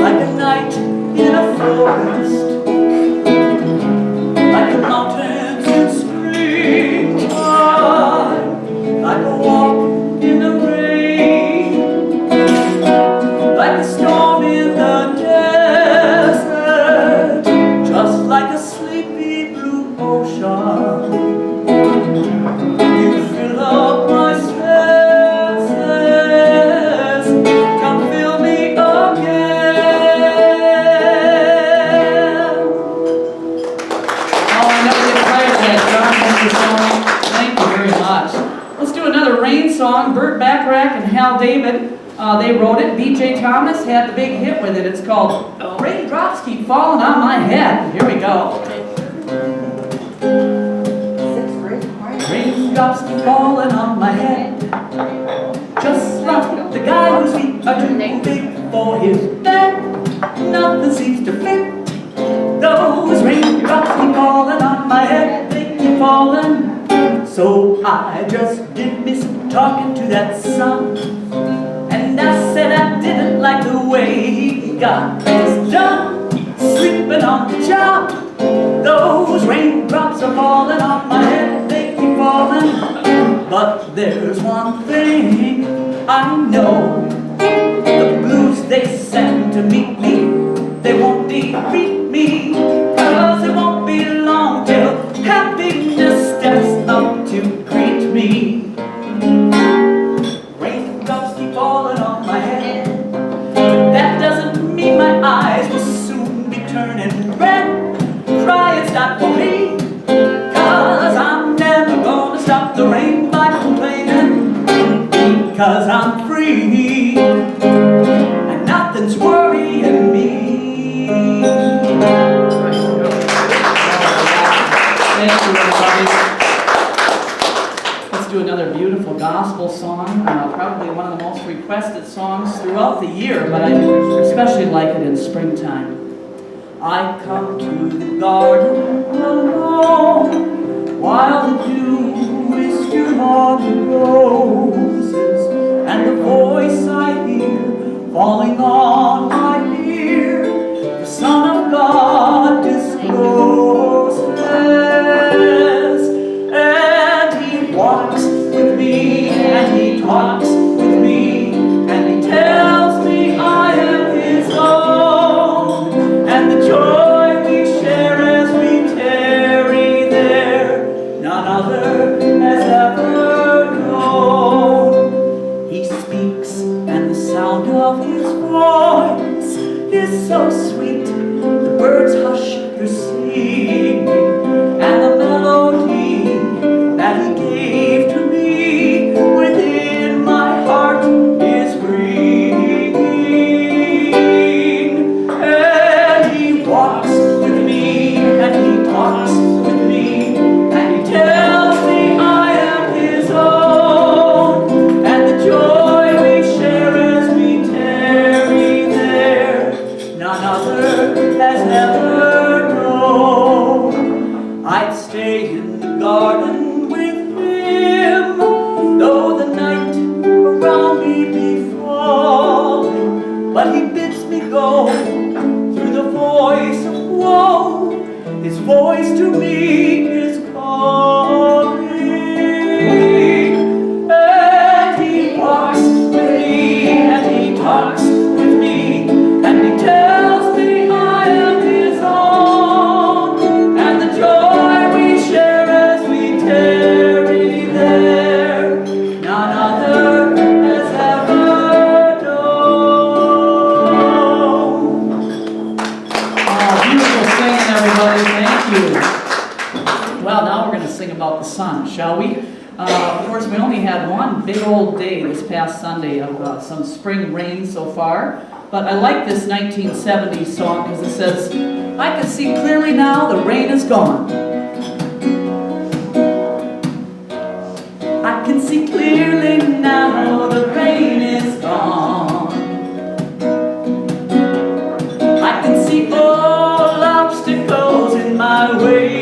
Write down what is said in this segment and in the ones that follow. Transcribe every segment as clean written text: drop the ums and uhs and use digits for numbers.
like a night in a forest, like the mountains in springtime, like a walk in the rain, like a storm in the desert, just like a sleepy blue ocean. You fill up my senses, come fill me again. Oh, I never get tired of that, John. Thank you so much. Thank you very much. Let's do another rain song. Burt Bacharach and Hal David, they wrote it. B.J. Thomas had the big hit with it. It's called Raindrops Keep Falling on My Head. Here we go. Raindrops keep falling on my head, just like the guy whose feet are too big for his bed. Nothing seems to fit. Those raindrops keep falling on my head, they keep falling. So I just did me some talking to that sun, and I said I didn't like the way he got his done, sleeping on the job. Those raindrops are falling on my head, they keep falling. But there's one thing I know, the blues they send to meet me, they won't defeat me, 'cause it won't be long till happiness steps up to greet me. Raindrops keep falling on my head, but that doesn't mean my eyes will soon be turning red. Crying's not for me, 'cause I'm never gonna stop the rain by complaining, because I'm free and nothing's worrying me. Thank you, everybody. Let's do another beautiful gospel song. Probably one of the most requested songs throughout the year, but I especially like it in springtime. I come to the garden alone, while the dew is still on the roses, and the voice I hear falling on my ear, the Son of God discloses, and He walks with me, and He talks with me, and He tells me I am His own, and the joy we share as we tarry there, none other has ever known. He speaks, and the sound of His voice is so sweet, the birds hush their singing, and the melody that He gave to me within my heart is ringing. And He walks with me, and He talks with me, and He tells me I am His own, and the joy we share as we tarry there, none other has ever known. I'd stay in the garden with Him, though the night around me be falling, but He bids me go through the voice of woe. His voice to me is calling, and He walks with me, and He talks with me, and He tells me I am His own, and the joy we share as we tarry there, none other has ever known. Oh, beautiful singing, everybody. Thank you. Well, now we're going to sing about the sun, shall we? Of course, we only had one big old day this past Sunday of some spring rain so far, but I like this 1970s song because it says, I can see clearly now the rain is gone. I can see clearly now the rain is gone. I can see all obstacles in my way.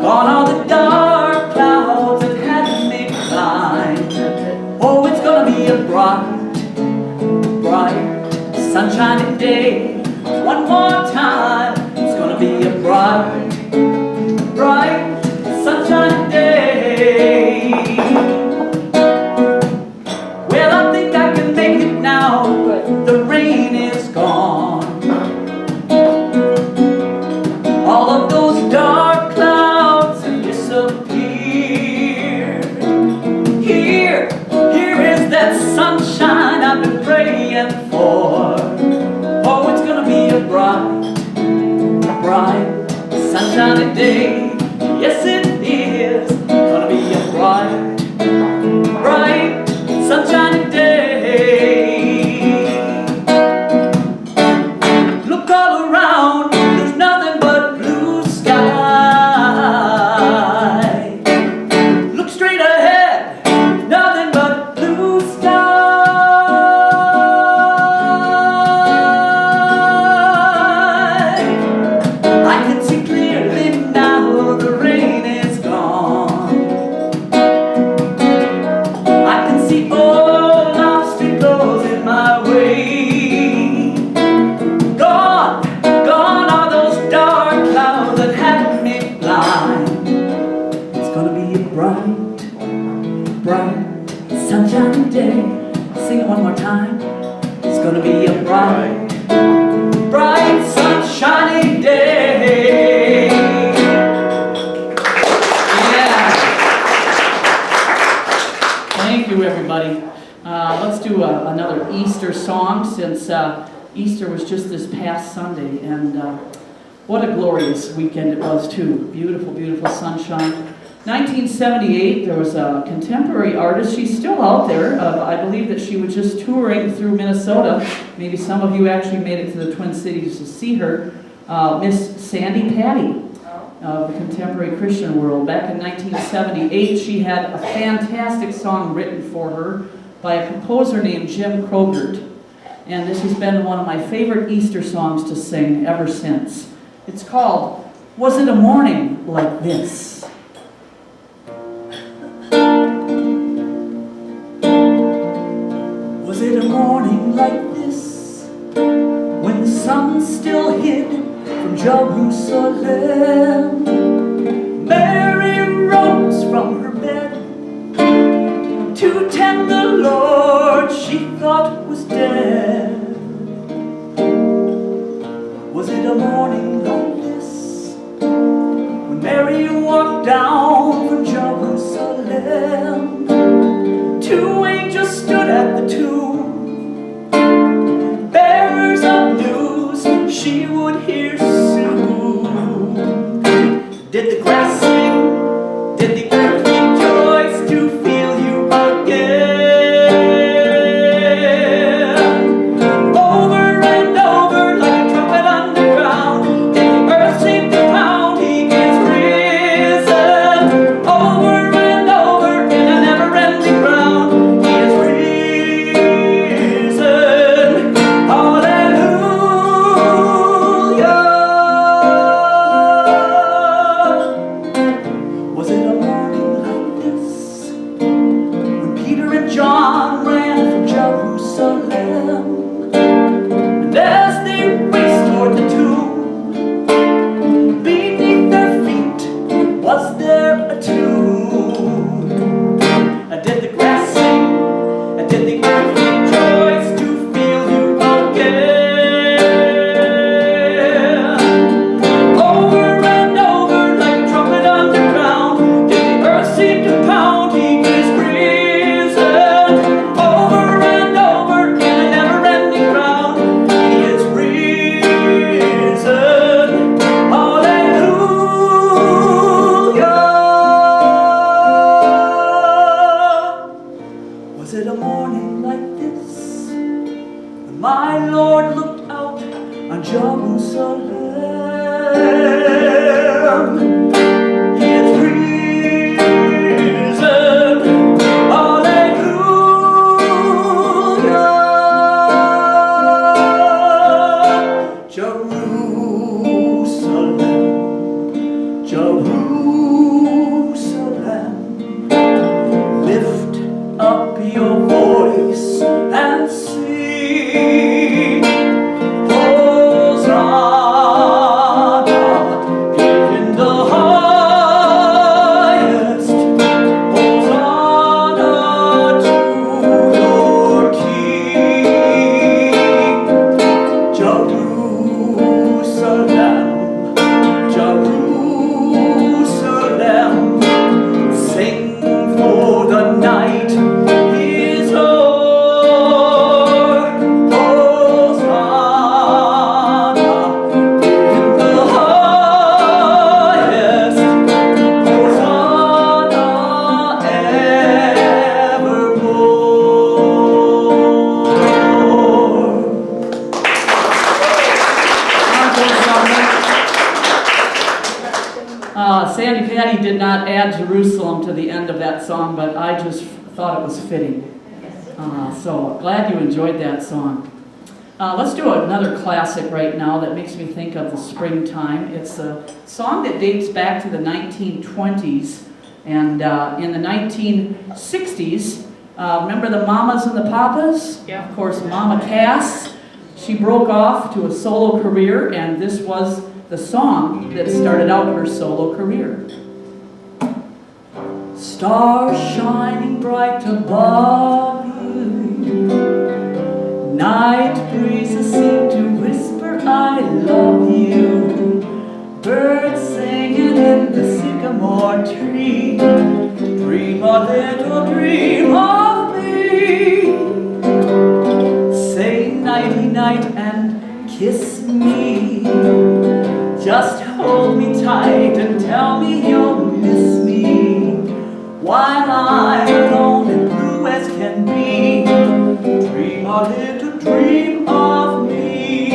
Gone are the dark clouds that had me blind. Oh, it's gonna be a bright sunshiny day. One more time, it's gonna be a bright, bright, sunshiny day. Well, I think I can make it now, the rain is gone. All of those dark clouds have disappeared. Here is that sunshine I've been praying for. Oh, it's gonna be a bright, bright, sunshiny day. Yes, it is gonna be a bright, bright, sunshiny day. Look all around, there's nothing but blue sky. Look straight ahead, nothing but blue sky. I can see clearly now, the rain is gone. I can see all obstacles in my way. Gone, gone are those dark clouds that had me blind. It's gonna be a bright, bright, sunshiny day. Sing it one more time. It's gonna be a bright, bright, sunshiny day. Yeah. Thank you, everybody. Let's do another Easter song, since Easter was just this past Sunday, and what a glorious weekend it was too. Beautiful, beautiful sunshine. 1978, there was a contemporary artist. She's still out there. I believe that she was just touring through Minnesota. Maybe some of you actually made it to the Twin Cities to see her. Miss Sandy Patty of the contemporary Christian world. Back in 1978, she had a fantastic song written for her by a composer named Jim Krogert. And this has been one of my favorite Easter songs to sing ever since. It's called, Was It a Morning Like This? Was it a morning like this, when the sun still hid from Jerusalem? Mary rose from her bed to tend the Lord she thought was dead. Was it a morning like this, when Mary walked down from Jerusalem? Two angels stood at the tomb, bearers of news she would hear soon. Did the grass sing? Did the earth rejoice to feel you again? Over and over like a trumpet underground, did the earth seem to pound, he is risen. Over and over in a never-ending ground, he is risen. Hallelujah. Was it a morning like this, when Peter and John ran from Jerusalem? And as they raced toward the tomb, beneath their feet was there a tune? Did the grass sing? Did the earth rejoice to feel you again? Over and over like a trumpet underground, did the earth seem to pound, he is risen. Over and over in a never-ending ground, he is risen. Hallelujah. Was it a morning like this, when my Lord looked out on Jerusalem? He is risen. Hallelujah. Jerusalem, Jerusalem, lift up your voice and sing. Sandy Patty did not add Jerusalem to the end of that song, but I just thought it was fitting. So glad you enjoyed that song. Let's do another classic right now that makes me think of the springtime. It's a song that dates back to the 1920s, and in the 1960s, remember the Mamas and the Papas? Yeah. Of course, Mama Cass. She broke off to a solo career, and this was the song that started out her solo career. Stars shining bright above you, night breezes seem to whisper I love you, birds singing in the sycamore tree, dream a little dream of me, say nighty night and kiss me, just hold me tight and tell me you'll miss me, while I'm alone and blue as can be, dream a little dream of me.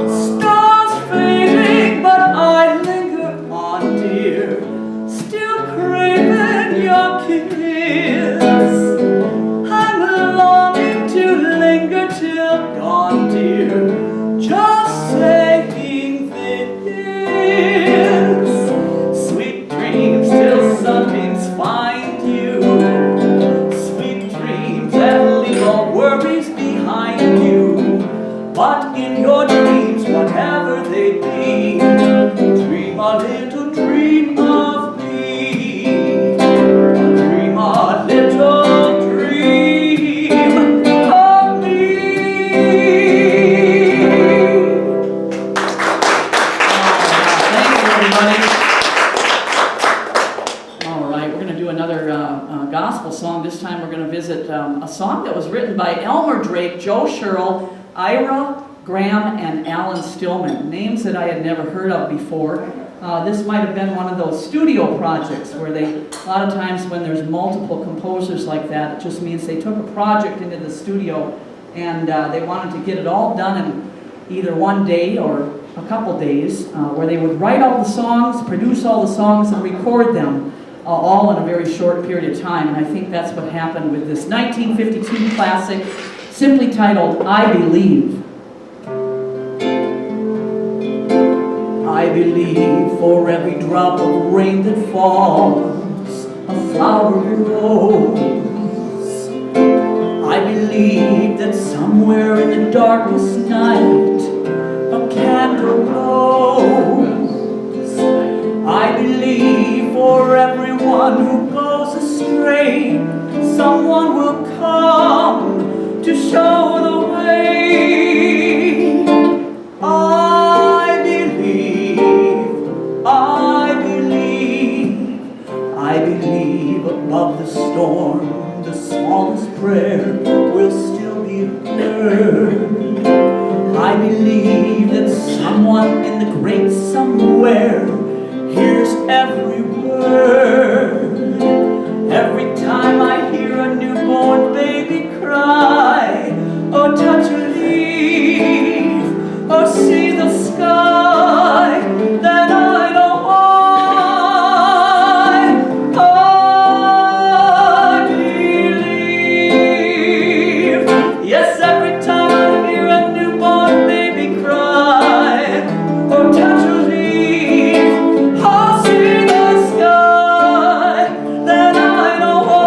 Stars fading, but I linger on, dear, still craving your kiss. I'm longing to linger till dawn, dear, just saying this. Sweet dreams till sunbeams find you, sweet dreams that leave all worries behind you, but in your dreams, whatever they be, dream a little dream of me, dream a little dream of me. Thank you, everybody. All right, we're going to do another gospel song. This time we're going to visit a song that was written by Elmer Drake, Joe Sherrill, Ira Graham, and Alan Stillman. Names that I had never heard of before. This might have been one of those studio projects where they, a lot of times when there's multiple composers like that, it just means they took a project into the studio and they wanted to get it all done in either one day or a couple days, where they would write all the songs, produce all the songs, and record them all in a very short period of time. And I think that's what happened with this 1952 classic, simply titled, I Believe. I believe for every drop of rain that falls, a flower grows. I believe that somewhere in the darkest night, a candle glows. I believe for everyone who goes astray, someone will come to show the way. I believe, I believe, I believe above the storm, the smallest prayer will still be heard. I believe that someone in the great somewhere hears every word. Every time I hear a newborn baby cry, or touch a leaf, or see the sky, then I know I believe. Yes, every time I hear a newborn baby cry, or touch a leaf, or see the sky, then I know I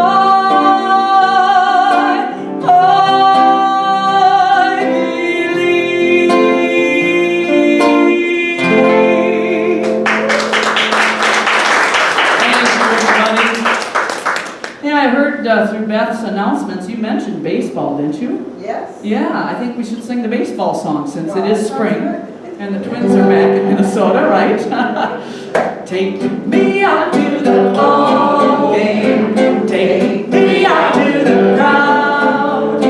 believe. Yeah, I heard through Beth's announcements you mentioned baseball, didn't you? Yes. Yeah, I think we should sing the baseball song since it is spring and the Twins are back in Minnesota, right? Take me out to the ball game, take me out to the crowd,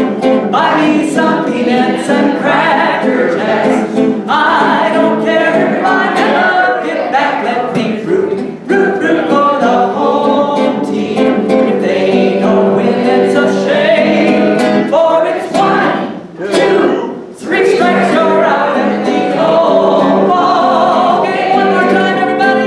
buy me some peanuts and cracker jacks. I don't care if I never get back, let me root for the home team. If they don't win, it's a shame, for it's 1, 2, 3 strikes, you're out at the old ball game. One more time, everybody.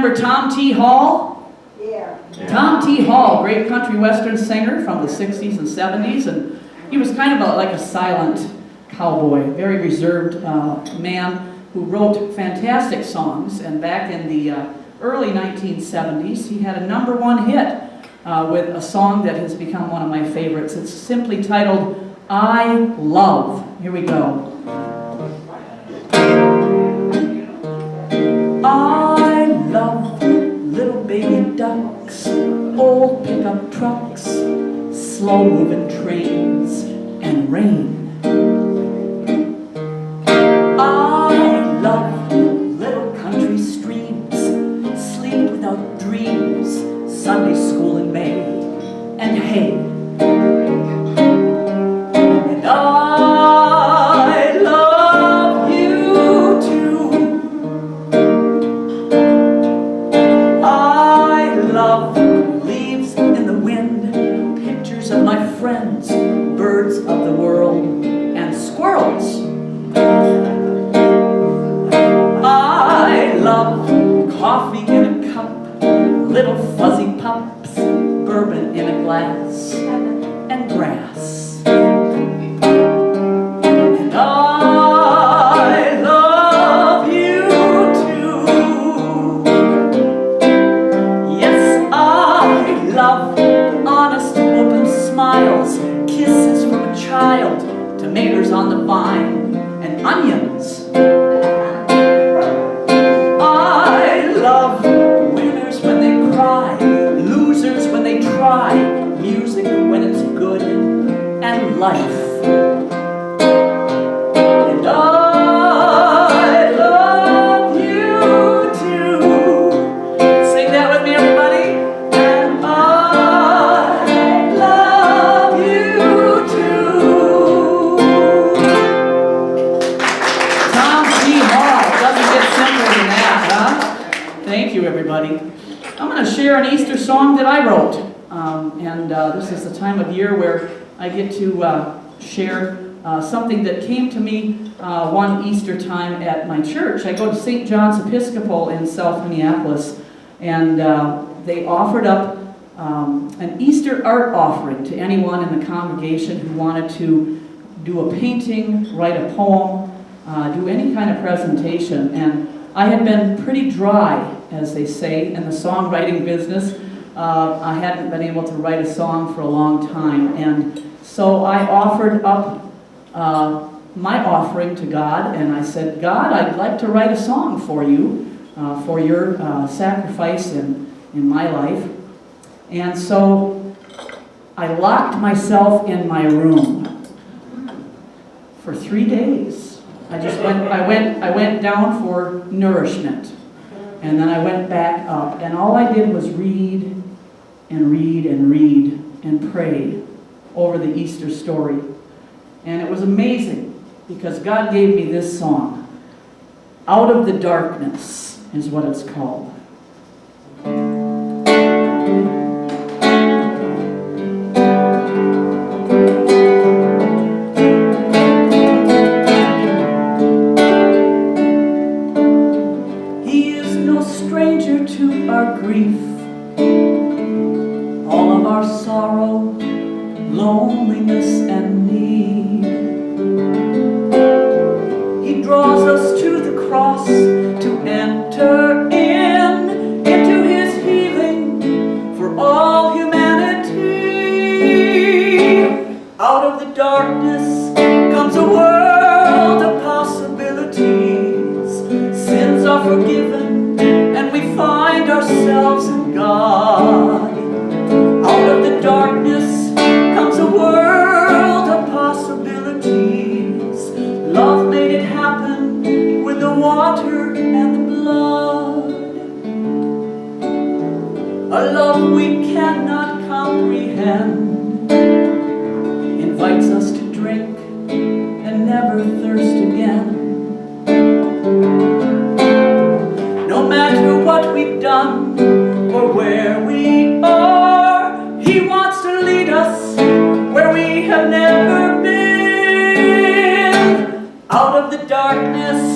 remember Tom T. Hall? Yeah. Tom T. Hall, great country western singer from the 60s and 70s, and he was kind of like a silent cowboy, very reserved man who wrote fantastic songs. And back in the early 1970s, he had a #1 hit with a song that has become one of my favorites. It's simply titled, I Love. Here we go. I love little baby ducks, old pickup trucks, slow-moving trains, and rain. I love little country streams, sleep without dreams, Sunday school in May, and hay. And I love you too. I love leaves in the wind, pictures of my friends, birds of the world, and squirrels. I love coffee in a cup, little fuzzy pups, bourbon in a glass, and grass. And I love you too. Yes, I love honest, open smiles, kisses from a child, tomatoes on the vine, and onions. I love winners when they cry, losers when they try, music when it's good, and life. And I love you too. Sing that with me, everybody. And I love you too. Tom T. Hall. Doesn't get simpler than that, huh? Thank you, everybody. I'm going to share an Easter song that I wrote. This is the time of year where I get to share something that came to me one Easter time at my church. I go to St. John's Episcopal in South Minneapolis, and they offered up an Easter art offering to anyone in the congregation who wanted to do a painting, write a poem, do any kind of presentation. And I had been pretty dry, as they say, in the songwriting business. I hadn't been able to write a song for a long time, and so I offered up my offering to God, and I said, God, I'd like to write a song for you, for your sacrifice in my life. And so I locked myself in my room for 3 days. I went down for nourishment, and then I went back up, and all I did was read and read and read and pray over the Easter story. And it was amazing, because God gave me this song. Out of the Darkness is what it's called. He is no stranger to our grief, all of our sorrow, loneliness, and need. He draws us to the cross to enter into his healing for all humanity. Out of the darkness comes a world of possibilities. Sins are forgiven and we find ourselves in God. Out of the darkness comes a world of possibilities. Love made it happen with the water and the blood. A love we cannot comprehend invites us to drink and never thirst again. No matter what we've done or where we are, he wants to lead us where we have never been. Out of the darkness